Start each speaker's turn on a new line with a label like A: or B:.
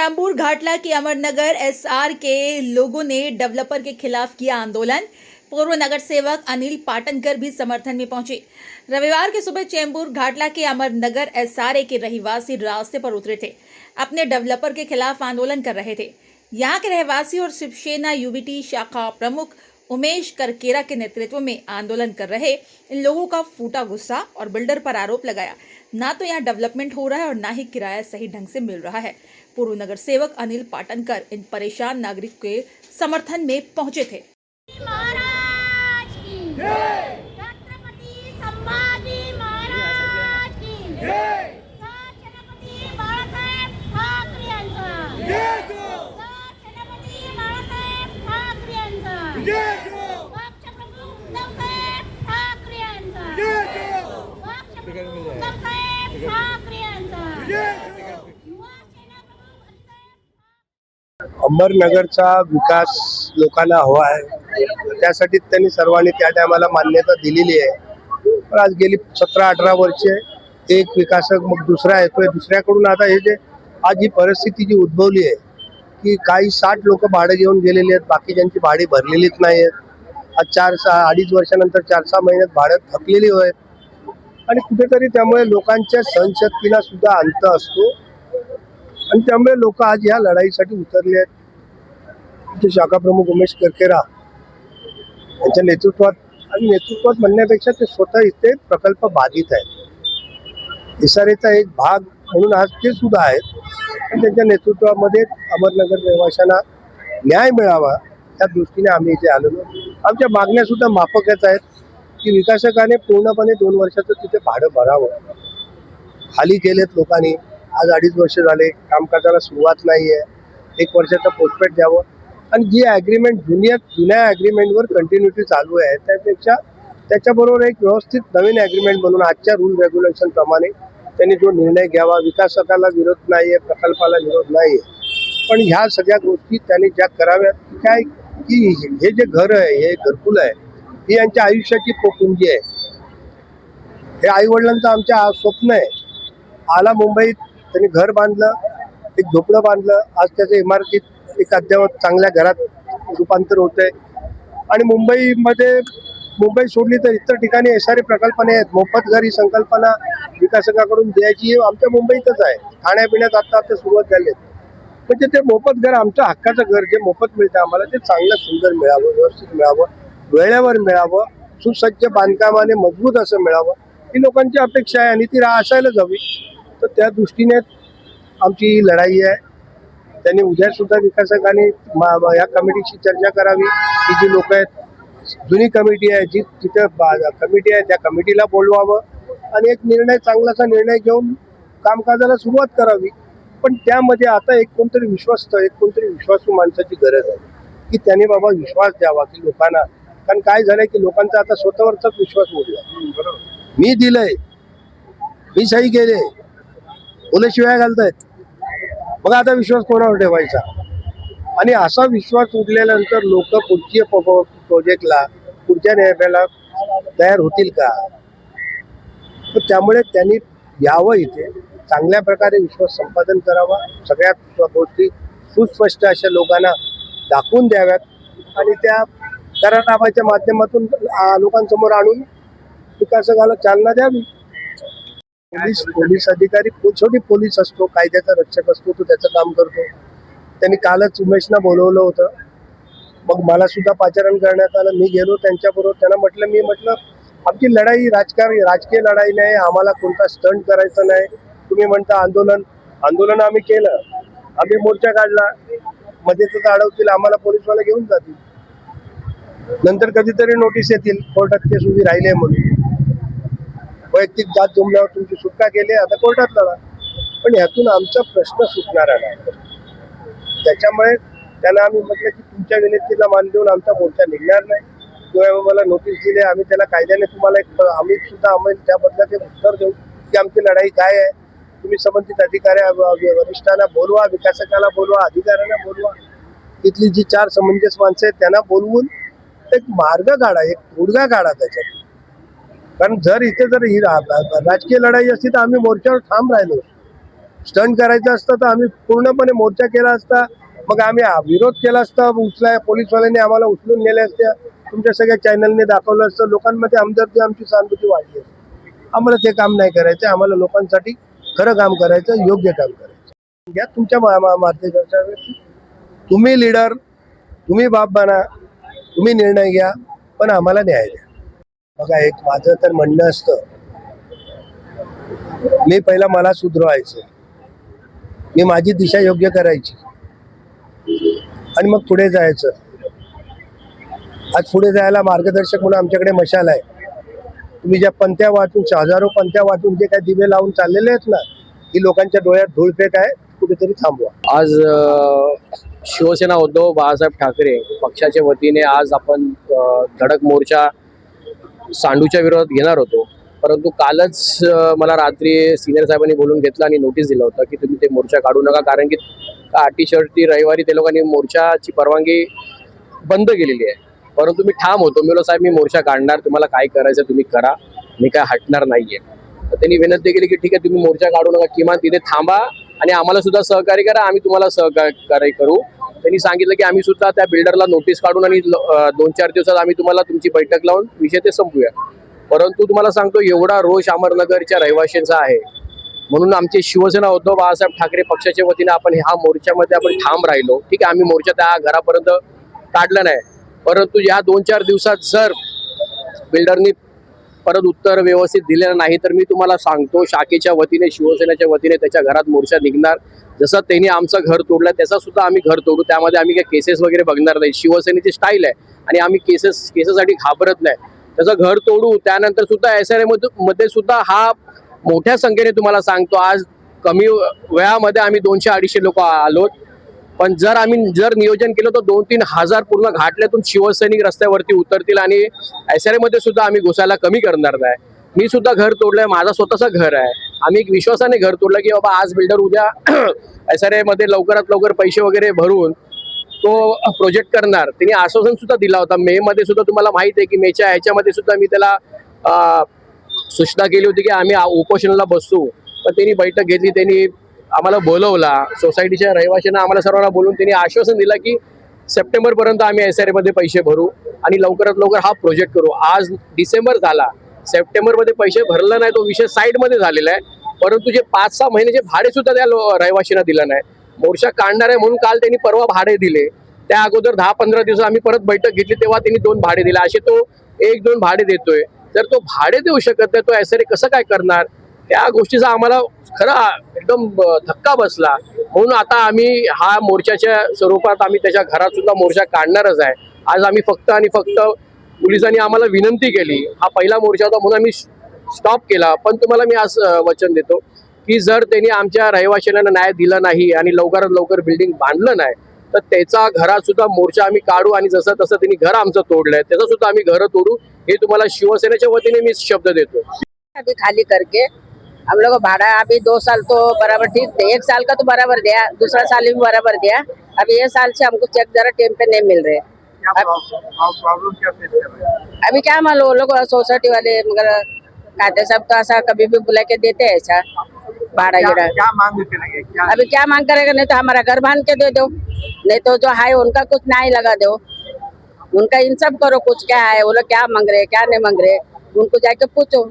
A: चैम्बूर घाटला के Amarnagar SR के लोगों ने developer के खिलाफ किया आंदोलन। पूर्व नगर सेवक अनिल पाटनकर भी समर्थन में पहुंचे। रविवार की सुबह चैम्बूर घाटला के अमरनगर एसआर के रहवासी रास्ते पर उतरे थे। अपने डेवलपर के खिलाफ आंदोलन कर रहे थे। यहाँ के रहवासी और शिवसेना यूबीटी शाखा प्रमुख उमेश करकेरा के नेतृत्व में आंदोलन कर रहे इन लोगों का फूटा गुस्सा और बिल्डर पर आरोप लगाया, ना तो यहाँ डेवलपमेंट हो रहा है और ना ही किराया सही ढंग से मिल रहा है। पूर्व नगर सेवक अनिल पाटनकर इन परेशान नागरिक के समर्थन में पहुंचे थे।
B: महाराज की जय, छत्रपति संभाजी महाराज की जय, छत्रपति बाळासाहेब ठाकरे यांचा जय, छत्रपति बाळासाहेब ठाकरे यांचा जय, पक्षप्रमुख उद्धवसाहेब ठाकरे यांचा जय, पक्षप्रमुख उद्धवसाहेब ठाकरे यांचा जय।
C: अमरनगरचा विकास लोकांना हवा आहे, त्यासाठी त्यांनी सर्वांनी त्या टायमाला मान्यता दिलेली आहे। पण आज गेली 17-18 वर्षे एक विकासक मग दुसरा येतोय, दुसऱ्याकडून आता हे जे आज ही परिस्थिती जी उद्भवली आहे की काही 60 लोक भाडे घेऊन गेलेले आहेत, बाकी ज्यांची भाडी भरलेलीच नाही आहेत। आज 4-6-2.5 वर्षानंतर 4-6 महिन्यात भाडं थकलेली आहेत आणि कुठेतरी त्यामुळे लोकांच्या सहनशक्तीला सुद्धा अंत असतो आणि त्यामुळे लोक आज या लढाईसाठी उतरले आहेत। जे शाखा प्रमुख उमेश करकेरा यांच्या नेतृत्वात म्हणण्यापेक्षा ते स्वतः इथे प्रकल्प बाधित आहेत, इसारेचा एक भाग म्हणून आज ते सुद्धा आहेत आणि त्यांच्या नेतृत्वामध्ये अमरनगर रहिवाशांना न्याय मिळावा या दृष्टीने आम्ही इथे आलेलो। आमच्या मागण्या सुद्धा माफकच आहेत की विकासकाने पूर्णपणे 2 वर्षाचं तिथे भाडं भरावं। खाली केलेत लोकांनी, आज 2.5 वर्ष झाले कामकाजाला सुरुवात नाही आहे। 1 वर्षाचं पोस्टपेड द्यावं आणि जी ॲग्रीमेंट जुन्या ॲग्रीमेंटवर कंटिन्युटी चालू आहे त्यापेक्षा त्याच्याबरोबर एक व्यवस्थित नवीन ॲग्रीमेंट बनवून आजच्या रूल रेग्युलेशन प्रमाणे त्यांनी जो निर्णय घ्यावा। विकासकाला विरोध नाही आहे, प्रकल्पाला विरोध नाही आहे, पण ह्या सगळ्या गोष्टी त्यांनी ज्या कराव्यात काय की हे जे घर आहे, हे घरकुल आहे, ही यांच्या आयुष्याची पोटपुंजी आहे। हे आईवडिलांचं आमच्या स्वप्न आहे। आला मुंबईत त्यांनी घर बांधलं, एक झोपडं बांधलं, आज त्याच्या इमारतीत एक अद्यावत चांगल्या घरात रूपांतर होतंय आणि मुंबई सोडली तर इतर ठिकाणी एसआरए प्रकल्पने आहेत। मोफत घर ही संकल्पना विकासकाकडून द्यायची आमच्या मुंबईतच आहे। खाण्यापिण्यात आता सुरुवात झाली आहे, म्हणजे ते मोफत घर आमचं हक्काचं घर जे मोफत मिळतं आम्हाला ते चांगलं सुंदर मिळावं, व्यवस्थित मिळावं, वेळेवर मिळावं, सुसज्ज बांधकामाने मजबूत असं मिळावं ही लोकांची अपेक्षा आहे आणि ती असायलाच हवी। तर त्या दृष्टीने आमची ही लढाई आहे। त्यांनी उद्या सुद्धा विकासकाने या कमिटीशी चर्चा करावी की जी लोक आहेत, जुनी कमिटी आहे जी तिथे कमिटी आहे त्या कमिटीला बोलवावं आणि एक चांगलासा निर्णय घेऊन कामकाजाला सुरुवात करावी। पण त्यामध्ये आता एक कोणतरी विश्वासू माणसाची गरज आहे की त्याने बाबा विश्वास द्यावा की लोकांना, कारण काय झालंय की लोकांचा आता स्वतःवरचाच विश्वास उडला। मी दिलंय, मी सही केले, मुलं शिवाय घालतायत, मग आता विश्वास कोणावर ठेवायचा? आणि असा विश्वास उडल्यानंतर लोक पुढच्या प्रोजेक्टला पुढच्या निर्णयाला तयार होतील का? तर त्यामुळे त्यांनी यावं, इथे चांगल्या प्रकारे विश्वास संपादन करावा, सगळ्या गोष्टी सुस्पष्ट अशा लोकांना दाखवून द्याव्यात आणि त्या करारनामाच्या माध्यमातून लोकांसमोर आणून विकासकाला चालना द्यावी। पोलीस अधिकारी शेवटी पोलीस असतो, कायद्याचा रक्षक असतो, तो त्याचं काम करतो। त्यांनी कालच उमेशना बोलवलं होतं, मग मला सुद्धा पाचारण करण्यात आलं। मी गेलो त्यांच्याबरोबर, त्यांना मी म्हटलं आमची लढाई राजकीय लढाई नाही, आम्हाला कोणता स्टंट करायचा नाही। तुम्ही म्हणता आंदोलन आम्ही केलं, आम्ही मोर्चा काढला, मध्येच अडवतील, आम्हाला पोलीसवाले घेऊन जातील, नंतर कधीतरी नोटीस येतील कोर्टात केस उभी राहिले म्हणून, वैयक्तिक जात जमल्यावर तुमची सुटका केली, आता कोर्टात लढा। पण ह्यातून आमचा प्रश्न सुटणारा नाही। त्याच्यामुळे त्यांना आम्ही म्हटलं की तुमच्या विनंतीला मान देऊन आमचा मोर्चा निघणार नाही किंवा मला नोटीस दिली, आम्ही त्याला कायद्याने तुम्हाला आम्ही त्या बदल्यात एक उत्तर देऊ की आमची लढाई काय आहे। तुम्ही संबंधित वरिष्ठांना बोलवा, विकासकाला बोलवा, अधिकाऱ्यांना बोलवा, तिथली जी 4 समंजस माणसं आहेत त्यांना बोलवून एक मार्ग काढा, एक तोडगा काढा त्याच्यात। कारण जर इथे ही राजकीय लढाई असती तर आम्ही मोर्चावर ठाम राहिलो, स्टंट करायचं असतं तर आम्ही पूर्णपणे मोर्चा केला असता, मग आम्ही विरोध केला असता, पोलीसवाल्यांनी आम्हाला उचलून नेले असत्या, तुमच्या सगळ्या चॅनलने दाखवलं असतं, लोकांमध्ये हमदर्दी आमची सहानुभूती वाढली असती. आम्हाला ते काम नाही करायचं, आम्हाला लोकांसाठी खरं काम करायचं, योग्य काम करायचं. घ्या तुमच्या मार्गदर्शनावर, तुम्ही लीडर, तुम्ही बाप बना, तुम्ही निर्णय घ्या, पण आम्हाला न्याय द्या. बघा, एक माझं तर म्हणणं असतं, मी पहिला मला सुधरवायचं, मी माझी दिशा योग्य करायची आणि मग पुढे जायचं. आज पुढे जायला मार्गदर्शक म्हणून आमच्याकडे मशाल आहे. तुम्ही ज्या पंथ्या वाटून, हजारो पंथ्या वाटून जे काही दिवे लावून चाललेले आहेत ना, ही लोकांच्या डोळ्यात धूळफेक आहे, कुठेतरी थांबवा.
D: आज शिवसेना उद्धव बाळासाहेब ठाकरे पक्षाच्या वतीने आज आपण धडक मोर्चा सांडूच्या विरोधात घेणार होतो, परंतु कालच मला रात्री सिनियर साहेबांनी बोलून घेतलं आणि नोटीस दिलं होतं की तुम्ही ते मोर्चा काढू नका, कारण की अटीशर्ती रविवारी ते लोकांनी मोर्चाची परवानगी बंद केलेली आहे. परंतु मी ठाम होतो, मी बोललो साहेब मी मोर्चा काढणार, तुम्हाला काय करायचं तुम्ही करा, मी काय हटणार नाहीये. तर त्यांनी विनंती केली की ठीक आहे तुम्ही मोर्चा काढू नका, किमान तिथे थांबा आणि आम्हाला सुद्धा सहकार्य करा, आम्ही तुम्हाला सहकार्य करू. त्यांनी सांगितलं की आम्ही सुद्धा त्या बिल्डरला नोटीस काढून आणि 2-4 दिवसात आम्ही तुम्हाला तुमची बैठक लावून विषय ते संपूया. परंतु तुम्हाला सांगतो एवढा रोष अमरनगरच्या रहिवाशांचा आहे, म्हणून आमचे शिवसेना उद्धव बाळासाहेब ठाकरे पक्षाच्या वतीने आपण ह्या मोर्चामध्ये आपण ठाम राहिलो. ठीक आहे, आम्ही मोर्चा त्या घरापर्यंत काढला नाही, परंतु या 2-4 दिवसात जर बिल्डरनी परत उत्तर व्यवस्थित दिलेलं नाही तर मी तुम्हाला सांगतो शाखेच्या वतीने शिवसेनेच्या वतीने त्याच्या घरात मोर्चा निघणार. जसं त्यांनी आमचं घर तोडलं त्याचा सुद्धा आम्ही घर तोडू. त्यामध्ये आम्ही काही केसेस वगैरे बघणार नाही, शिवसेनेची स्टाईल आहे आणि आम्ही केसेससाठी घाबरत नाही. त्याचं घर तोडू. त्यानंतर सुद्धा SRA मध्ये सुद्धा हा मोठ्या संख्येने तुम्हाला सांगतो आज कमी वेळामध्ये आम्ही 200-250 लोक आलोत. पण जर नियोजन केलं तर 2-3 हजार पूर्ण घाटल्यातून शिवसैनिक रस्त्यावरती उतरतील आणि SRA मध्ये सुद्धा आम्ही घुसायला कमी करणार नाही. मी सुद्धा घर तोडलंय, माझा स्वतःचं घर आहे. आम्ही एक विश्वासाने घर तोडलं की बाबा आज बिल्डर उद्या SRA मध्ये लवकरात लवकर पैसे वगैरे भरून तो प्रोजेक्ट करणार. त्यांनी आश्वासन सुद्धा दिला होता. मे मध्ये सुद्धा तुम्हाला माहित आहे की मेच्या ह्याच्यामध्ये सुद्धा मी त्याला सूचना केली होती की आम्ही उपोषणाला बसू. पण त्यांनी बैठक घेतली, त्यांनी आम्हाला बोलवला, सोसायटीच्या रहिवाशांना आम्हाला सर्वांना बोलून त्यांनी आश्वासन दिलं की सप्टेंबर पर्यंत आम्ही SRA मध्ये पैसे भरू आणि लवकरात लवकर हा प्रोजेक्ट करू. आज डिसेंबर झाला, सप्टेंबर मध्ये पैसे भरला नाही, तो विषय साईड मध्ये झालेला आहे. परंतु जे 5-6 महिन्याचे भाडे सुद्धा त्या रहिवाशांना दिलं नाही. मोर्चा काढणार आहे म्हणून काल त्यांनी परवा भाडे दिले. त्या अगोदर 10-15 दिवस आम्ही परत बैठक घेतली तेव्हा त्यांनी 2 भाडे दिले. असे तो 1-2 भाडे देतोय. जर तो भाडे देऊ शकत नाही तो SRA कसं काय करणार? त्या गोष्टीचा आम्हाला खरा एकदम धक्का बसला. म्हणून आता आम्ही हा मोर्चाच्या स्वरूपात आम्ही त्याच्या घरात सुद्धा मोर्चा काढणारच आहे. आज आम्ही फक्त आणि फक्त पोलिसांनी आम्हाला विनंती केली, हा पहिला मोर्चा होता म्हणून आम्ही स्टॉप केला. पण तुम्हाला मी आज वचन देतो की जर त्यांनी आमच्या रहिवाशांना न्याय दिला नाही आणि लवकरात लवकर बिल्डिंग बांधलं नाही तर त्याचा घरात सुद्धा मोर्चा आम्ही काढू आणि जसं तसं त्यांनी घर आमचं तोडलंय त्याचं सुद्धा आम्ही घर तोडू. हे तुम्हाला शिवसेनेच्या वतीने मी शब्द देतो.
E: अभी खाली करके हम लोग को भाड़ा अभी 2 साल तो बराबर ठीक थे, 1 साल का तो बराबर दिया, दूसरा साल भी बराबर दिया. अभी ये साल से हमको चेक जरा टाइम पे नहीं मिल रहे.
C: प्रॉब्लम क्या फेस कर रहे हैं?
E: अभी क्या मालूम वो लोग सोसाइटी वाले मगर कहते सब तो ऐसा कभी भी बुला के देते हैं ऐसा भाड़ा गिरा.
C: क्या मांग करेंगे? क्या
E: अभी क्या मांग करेगा? नहीं तो हमारा घर बांध के दे दो, नहीं तो जो है उनका कुछ न्याय लगा दो, उनका इंसाफ करो. कुछ क्या है वो लोग क्या मांग रहे क्या नहीं मांग रहे उनको जाके पूछो.